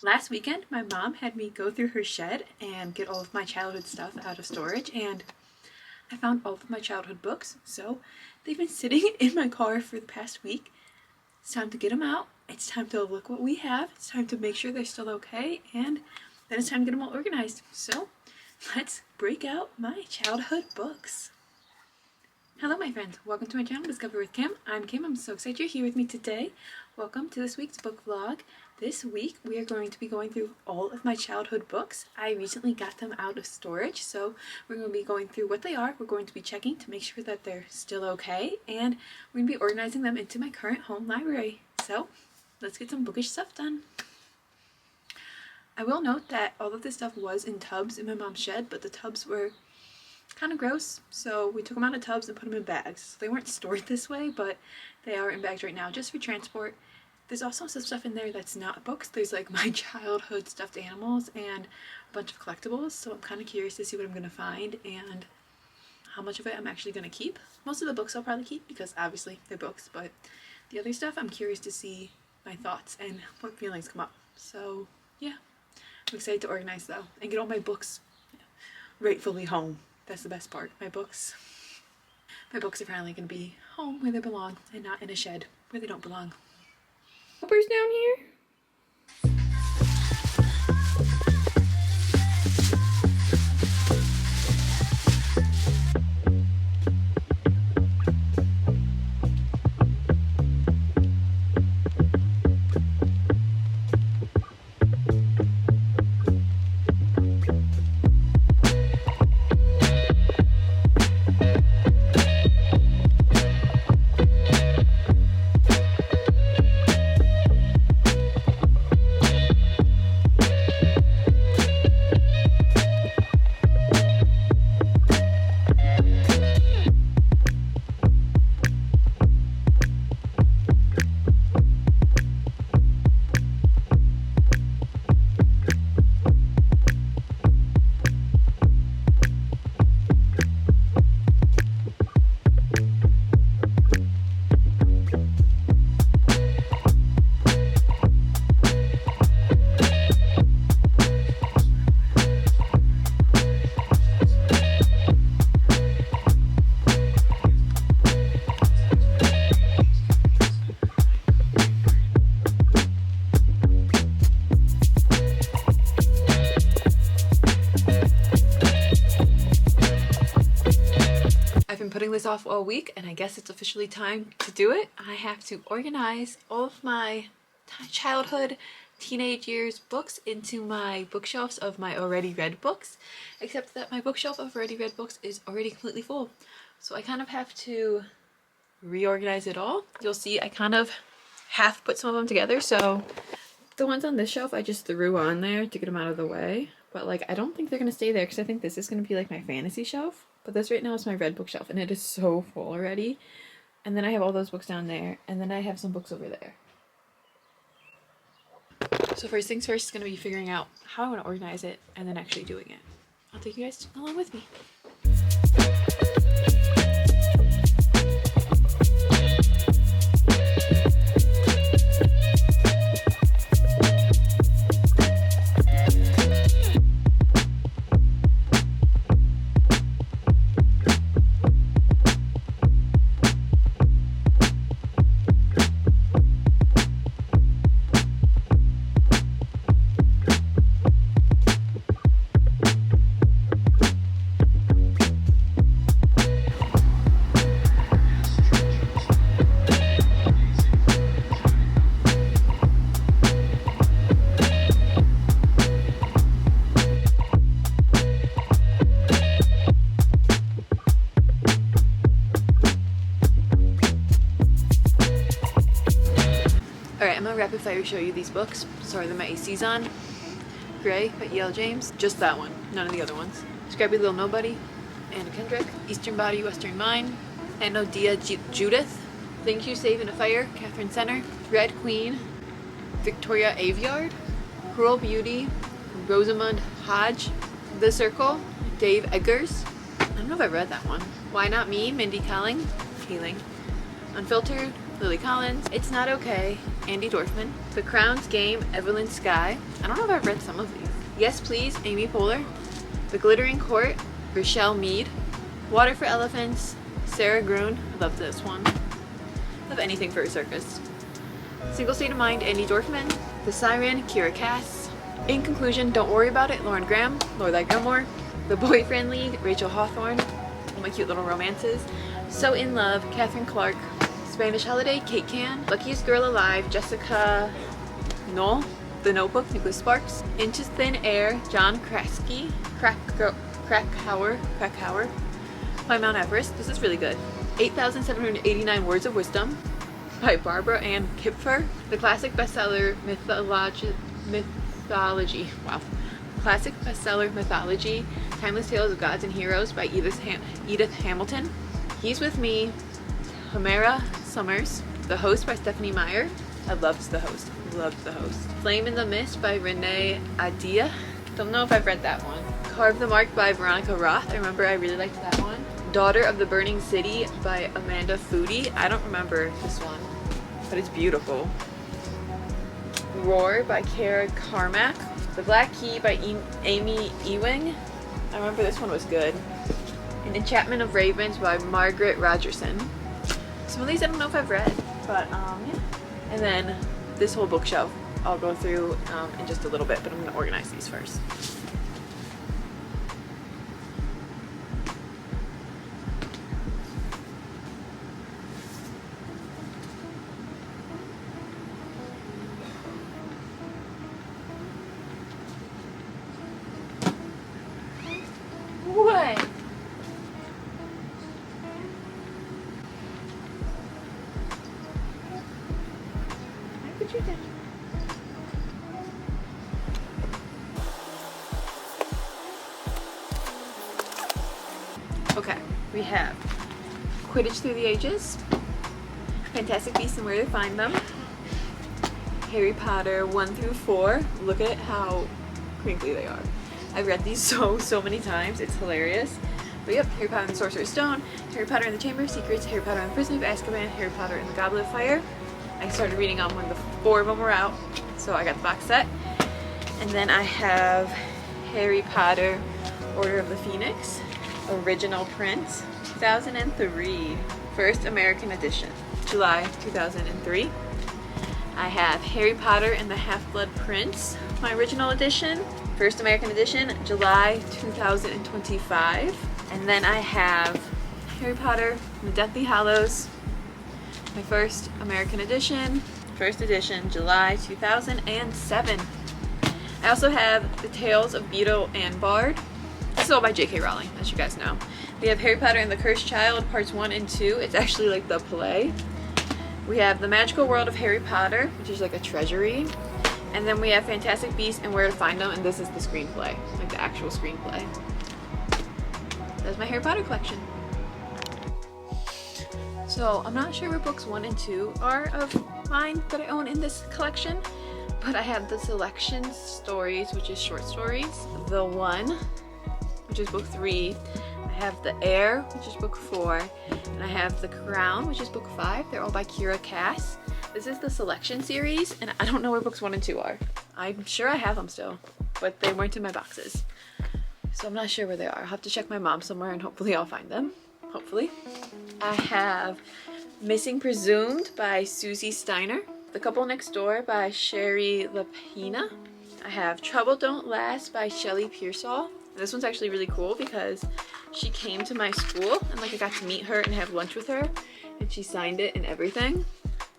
Last weekend, my mom had me go through her shed and get all of my childhood stuff out of storage, and I found all of my childhood books. So they've been sitting in my car for the past week. It's time to get them out. It's time to look what we have. It's time to make sure they're still okay, and then it's time to get them all organized. So let's break out my childhood books. Hello my friends, welcome to my channel Discover with Kim. I'm Kim. I'm so excited you're here with me today. Welcome to this week's book vlog. This week we are going to be going through all of my childhood books. I recently got them out of storage, so we're going to be going through what they are. We're going to be checking to make sure that they're still okay, and we're going to be organizing them into my current home library. So let's get some bookish stuff done. I will note that all of this stuff was in tubs in my mom's shed, but the tubs were kind of gross, so we took them out of tubs and put them in bags. So they weren't stored this way, but they are in bags right now just for transport. There's also some stuff in there that's not books. There's like my childhood stuffed animals and a bunch of collectibles, so I'm kind of curious to see what I'm going to find and how much of it I'm actually going to keep. Most of the books I'll probably keep because obviously they're books, but the other stuff I'm curious to see my thoughts and what feelings come up. So yeah, I'm excited to organize though and get all my books rightfully home. That's the best part. My books are finally going to be home where they belong and not in a shed where they don't belong. Hoppers down here? Putting this off all week, and I guess it's officially time to do it. I have to organize all of my childhood, teenage years books into my bookshelves of my already read books, except that my bookshelf of already read books is already completely full. So I kind of have to reorganize it all. You'll see I kind of half put some of them together. So the ones on this shelf I just threw on there to get them out of the way. But like, I don't think they're going to stay there because I think this is going to be like my fantasy shelf. But this right now is my red bookshelf, and it is so full already. And then I have all those books down there, and then I have some books over there. So first things first is going to be figuring out how I want to organize it and then actually doing it. I'll take you guys along with me. Alright, I'm gonna rapid fire show you these books. Sorry that my AC's on. Gray by E.L. James. Just that one, none of the other ones. Scrappy Little Nobody, Anna Kendrick. Eastern Body, Western Mind. Enodia Judith. Thank You, Save in a Fire, Catherine Center. Red Queen, Victoria Aveyard. Cruel Beauty, Rosamund Hodge. The Circle, Dave Eggers. I don't know if I read that one. Why Not Me, Mindy Kaling. Unfiltered, Lily Collins, It's Not Okay, Andy Dorfman, The Crown's Game, Evelyn Skye. I don't know if I've read some of these. Yes Please, Amy Poehler, The Glittering Court, Rochelle Mead, Water for Elephants, Sarah Gruen. I love this one. Love anything for a circus. Single State of Mind, Andy Dorfman, The Siren, Kira Cass. In Conclusion, Don't Worry About It, Lauren Graham, Lorelai Gilmore, The Boyfriend League, Rachel Hawthorne, All My Cute Little Romances, So in Love, Catherine Clark, Spanish Holiday, Kate Can, Luckiest Girl Alive, Jessica Knoll, The Notebook, Nicholas Sparks, Into Thin Air, John Krasinski, Krakauer, by Mount Everest. This is really good. 8,789 Words of Wisdom by Barbara Ann Kipfer. The classic bestseller Mythology. Wow. Classic bestseller Mythology, Timeless Tales of Gods and Heroes by Edith Hamilton. He's With Me, Humera Summers. The Host by Stephanie Meyer. I loved The Host. Loved The Host. Flame in the Mist by Renee Adia. Don't know if I've read that one. Carve the Mark by Veronica Roth. I remember I really liked that one. Daughter of the Burning City by Amanda Foody. I don't remember this one, but it's beautiful. Roar by Kara Carmack. The Black Key by Amy Ewing. I remember this one was good. An Enchantment of Ravens by Margaret Rogerson. Some of these I don't know if I've read, but yeah. And then this whole bookshelf I'll go through in just a little bit, but I'm going to organize these first. What? How could you do? Okay, we have Quidditch Through the Ages, Fantastic Beasts and Where to Find Them, Harry Potter 1 through 4. Look at how crinkly they are. I've read these so many times. It's hilarious. But yep, Harry Potter and the Sorcerer's Stone, Harry Potter and the Chamber of Secrets, Harry Potter and the Prisoner of Azkaban, Harry Potter and the Goblet of Fire. I started reading them when the 4 of them were out, so I got the box set. And then I have Harry Potter Order of the Phoenix, original print, 2003, first American edition, July 2003. I have Harry Potter and the Half-Blood Prince, my original edition, first American edition, July 2025. And then I have Harry Potter and the Deathly Hallows, my first American edition, first edition, July 2007. I also have The Tales of Beedle and Bard. This is all by J.K. Rowling, as you guys know. We have Harry Potter and the Cursed Child, parts 1 and 2. It's actually like the play. We have The Magical World of Harry Potter, which is like a treasury. And then we have Fantastic Beasts and Where to Find Them, and this is the screenplay, like the actual screenplay. That's my Harry Potter collection. So I'm not sure where books 1 and 2 are of mine that I own in this collection, but I have the Selection Stories, which is short stories, The One, which is book 3, I have The Heir, which is book 4, and I have The Crown, which is book 5. They're all by Kira Cass. This is the Selection series, and I don't know where books 1 and 2 are. I'm sure I have them still, but they weren't in my boxes. So I'm not sure where they are. I'll have to check my mom somewhere and hopefully I'll find them. Hopefully. I have Missing Presumed by Susie Steiner. The Couple Next Door by Sherry Lapina. I have Trouble Don't Last by Shelley Pearsall. This one's actually really cool because she came to my school and like I got to meet her and have lunch with her and she signed it and everything.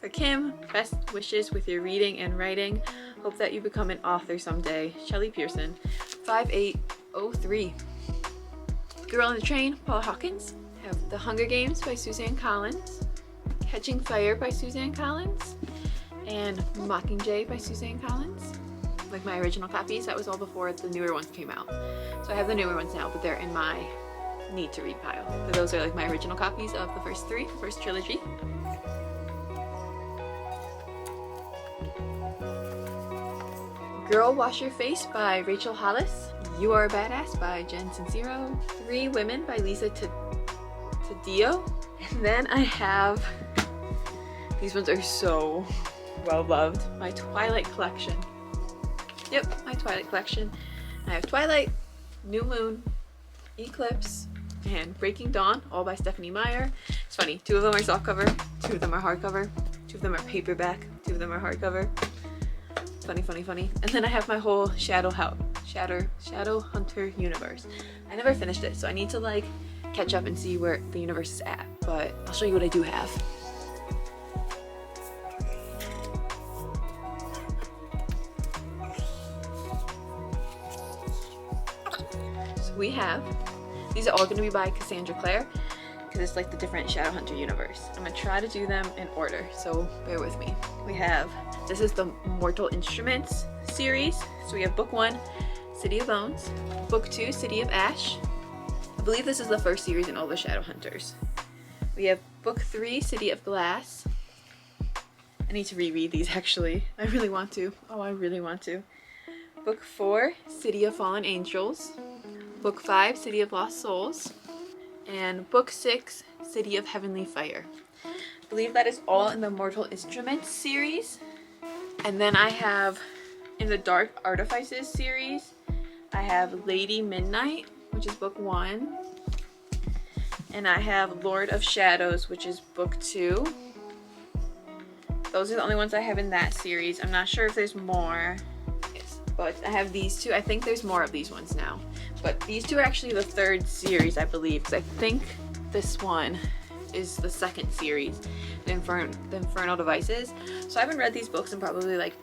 For Kim, best wishes with your reading and writing. Hope that you become an author someday. Shelley Pearson, 5803. Girl on the Train, Paula Hawkins. I have The Hunger Games by Suzanne Collins. Catching Fire by Suzanne Collins. And Mockingjay by Suzanne Collins. Like my original copies, that was all before the newer ones came out. So I have the newer ones now, but they're in my need to read pile. So those are like my original copies of the first 3, first trilogy. Girl Wash Your Face by Rachel Hollis. You Are a Badass by Jen Sincero. 3 Women by Lisa Taddeo. And then I have These ones are so well loved. My Twilight collection. Yep, my Twilight collection. I have Twilight, New Moon, Eclipse, and Breaking Dawn, all by Stephanie Meyer. It's funny, 2 of them are softcover, 2 of them are hardcover, 2 of them are paperback, 2 of them are hardcover. Funny, funny, funny. And then I have my whole Shadow Hunter universe. I never finished it, so I need to like catch up and see where the universe is at, but I'll show you what I do have. So we have, these are all going to be by Cassandra Clare, because it's like the different Shadowhunter universe. I'm going to try to do them in order, so bear with me. We have, this is the Mortal Instruments series. So we have book 1, City of Bones, book 2, City of Ash. I believe this is the first series in all the Shadowhunters. We have book 3, City of Glass. I need to reread these actually. I really want to. Oh, I really want to. Book 4, City of Fallen Angels. Book 5, City of Lost Souls. And book 6, City of Heavenly Fire. I believe that is all in the Mortal Instruments series. And then I have, in the Dark Artifices series, I have Lady Midnight, which is book 1. And I have Lord of Shadows, which is book 2. Those are the only ones I have in that series. I'm not sure if there's more, but I have these 2. I think there's more of these ones now. But these 2 are actually the 3rd series, I believe, because I think this one is the 2nd series, the Infernal Devices. So I haven't read these books in probably like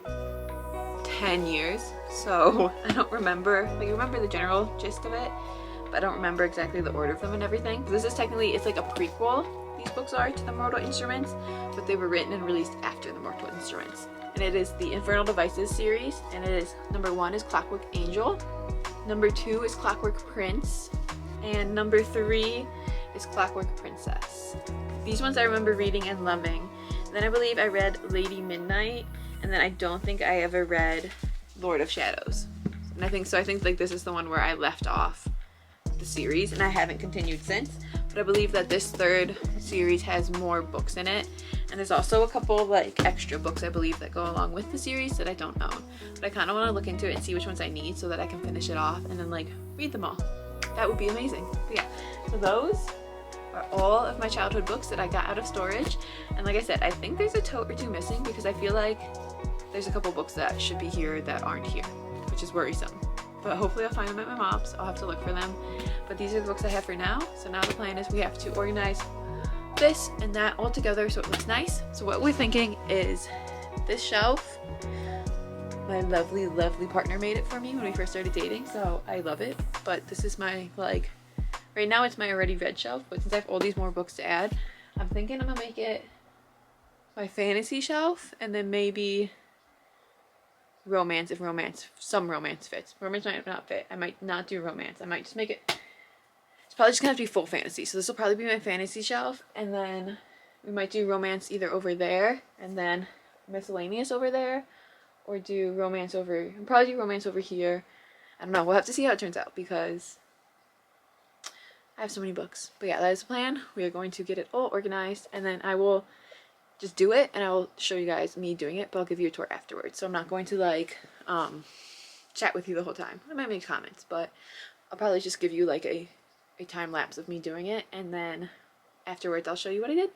10 years, so I don't remember. Like, I remember the general gist of it, but I don't remember exactly the order of them and everything. This is technically, it's like a prequel, these books are, to the Mortal Instruments, but they were written and released after the Mortal Instruments. And it is the Infernal Devices series, and it is, number 1 is Clockwork Angel, number 2 is Clockwork Prince, and number 3 is Clockwork Princess. These ones I remember reading and loving. And then I believe I read Lady Midnight, and then I don't think I ever read Lord of Shadows. And I think like this is the one where I left off the series, and I haven't continued since. But I believe that this 3rd series has more books in it, and there's also a couple like extra books I believe that go along with the series that I don't own. But I kind of want to look into it and see which ones I need so that I can finish it off and then like read them all. That would be amazing. But yeah, so those are all of my childhood books that I got out of storage. And like I said, I think there's a tote or 2 missing because I feel like there's a couple books that should be here that aren't here, which is worrisome. But hopefully I'll find them at my mom's. I'll have to look for them. But these are the books I have for now. So now the plan is we have to organize this and that all together so it looks nice. So what we're thinking is this shelf, my lovely, lovely partner made it for me when we first started dating, so I love it. But this is my, like, right now it's my already read shelf, but since I have all these more books to add, I'm thinking I'm gonna make it my fantasy shelf, and then maybe romance if some romance fits. Romance might not fit. I might not do romance. I might just make it, it's probably just gonna have to be full fantasy. So this will probably be my fantasy shelf, and then we might do romance either over there, and then miscellaneous over there, or do romance over, probably do romance over here. I don't know, we'll have to see how it turns out because I have so many books. But yeah, that is the plan. We are going to get it all organized, and then I will just do it, and I will show you guys me doing it, but I'll give you a tour afterwards. So I'm not going to like chat with you the whole time. I might make comments, but I'll probably just give you like a time lapse of me doing it, and then afterwards I'll show you what I did.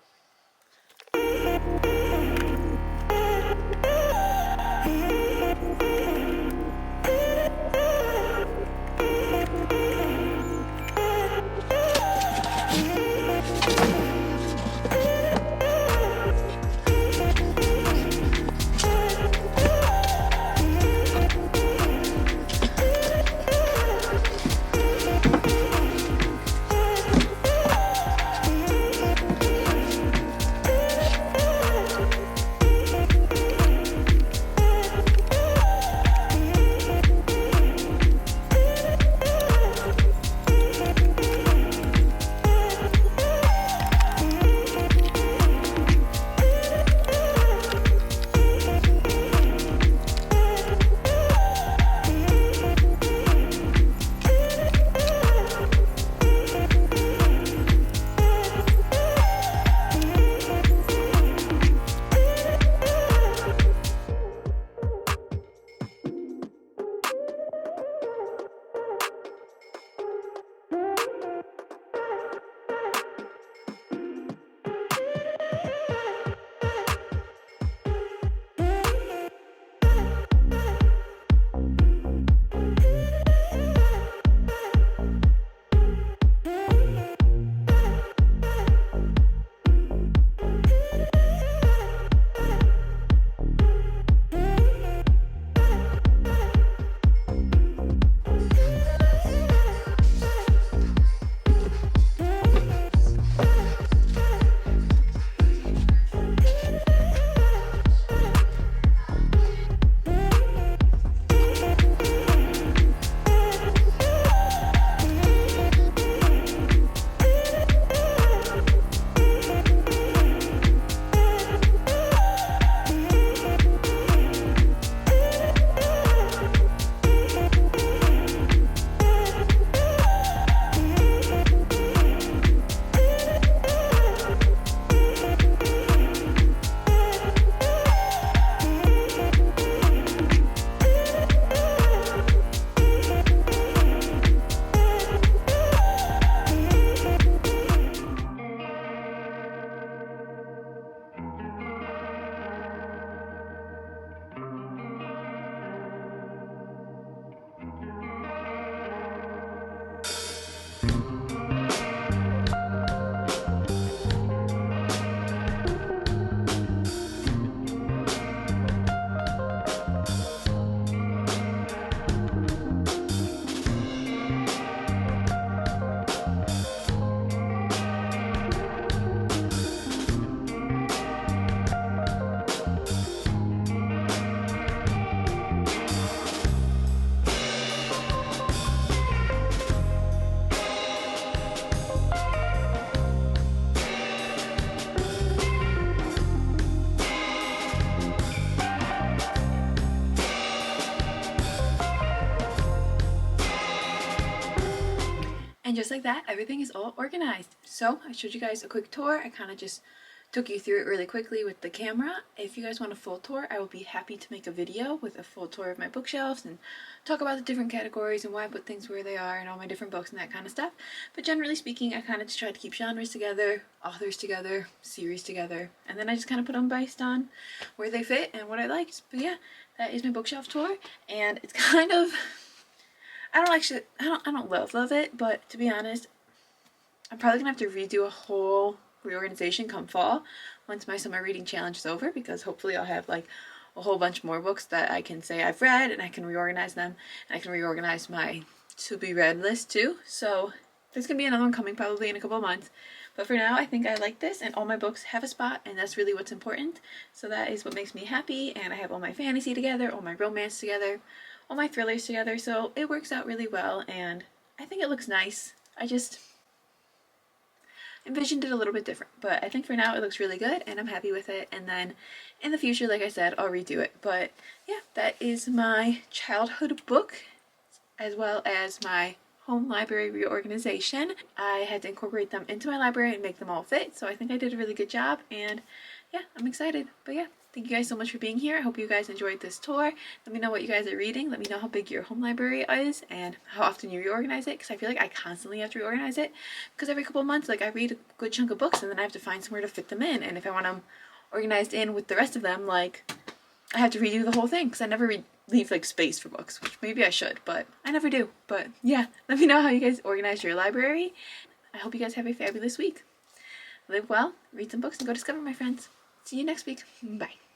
And just like that, everything is all organized. So I showed you guys a quick tour. I kind of just took you through it really quickly with the camera. If you guys want a full tour, I will be happy to make a video with a full tour of my bookshelves and talk about the different categories and why I put things where they are and all my different books and that kind of stuff. But generally speaking, I kind of just try to keep genres together, authors together, series together, and then I just kind of put them based on where they fit and what I liked. But yeah, that is my bookshelf tour, and it's kind of, I don't love it, but to be honest, I'm probably gonna have to redo a whole reorganization come fall once my summer reading challenge is over, because hopefully I'll have like a whole bunch more books that I can say I've read, and I can reorganize them, and I can reorganize my to be read list too. So there's gonna be another one coming probably in a couple of months, but for now I think I like this, and all my books have a spot, and that's really what's important. So that is what makes me happy, and I have all my fantasy together, all my romance together, all my thrillers together, so it works out really well, and I think it looks nice. I just envisioned it a little bit different, but I think for now it looks really good and I'm happy with it, and then in the future, like I said, I'll redo it. But yeah, that is my childhood book as well as my home library reorganization. I had to incorporate them into my library and make them all fit, so I think I did a really good job, and yeah, I'm excited. But yeah, thank you guys so much for being here. I hope you guys enjoyed this tour. Let me know what you guys are reading. Let me know how big your home library is and how often you reorganize it, because I feel like I constantly have to reorganize it, because every couple of months, like, I read a good chunk of books and then I have to find somewhere to fit them in, and if I want them organized in with the rest of them, like, I have to redo the whole thing, because I never leave like space for books, which maybe I should, but I never do. But yeah, let me know how you guys organize your library. I hope you guys have a fabulous week. Live well, read some books, and go discover, my friends. See you next week. Bye.